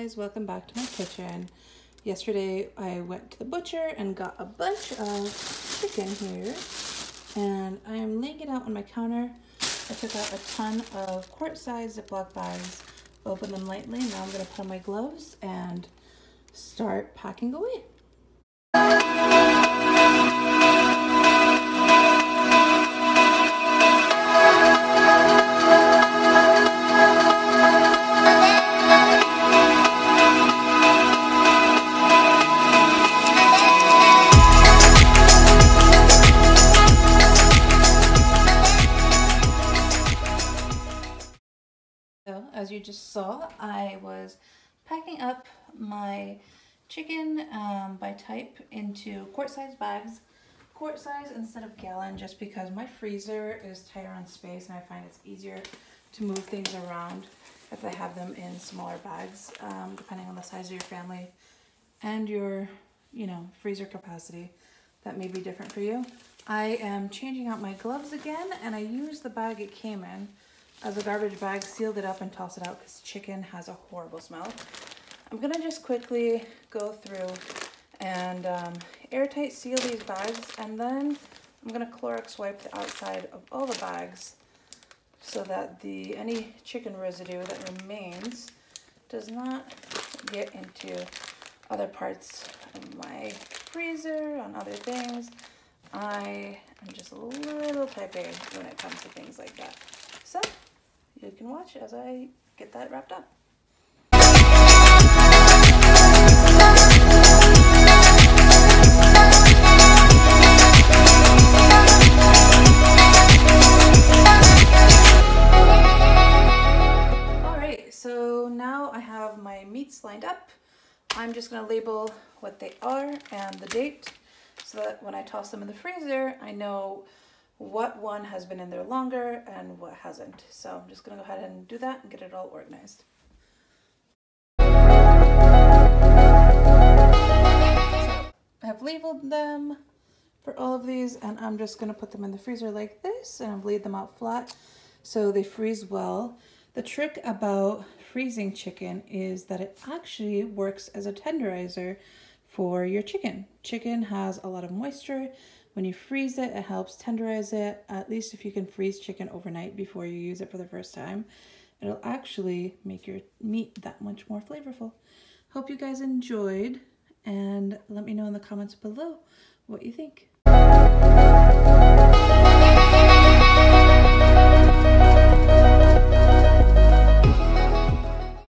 guys, welcome back to my kitchen. Yesterday I went to the butcher and got a bunch of chicken here, and I am laying it out on my counter. I took out a ton of quart-sized Ziploc bags, opened them lightly. Now I'm going to put on my gloves and start packing away. So, as you just saw, I was packing up my chicken by type into quart-sized bags. Quart size instead of gallon, just because my freezer is tighter on space and I find it's easier to move things around if I have them in smaller bags, depending on the size of your family and your, freezer capacity. That may be different for you. I am changing out my gloves again, and I used the bag it came in as a garbage bag, sealed it up and tossed it out because chicken has a horrible smell. I'm gonna just quickly go through and airtight seal these bags, and then I'm gonna Clorox wipe the outside of all the bags so that any chicken residue that remains does not get into other parts of my freezer, on other things. I am just a little type A when it comes to things like that. So you can watch as I get that wrapped up. Alright, so now I have my meats lined up. I'm just going to label what they are and the date so that when I toss them in the freezer, I know what one has been in there longer and what hasn't. So I'm just going to go ahead and do that and get it all organized. So I have labeled them for all of these, and I'm just going to put them in the freezer like this, and I've laid them out flat so they freeze well. The trick about freezing chicken is that it actually works as a tenderizer for your chicken. Chicken has a lot of moisture. When you freeze it, it helps tenderize it. At least if you can freeze chicken overnight before you use it for the first time, it'll actually make your meat that much more flavorful. Hope you guys enjoyed, and let me know in the comments below what you think.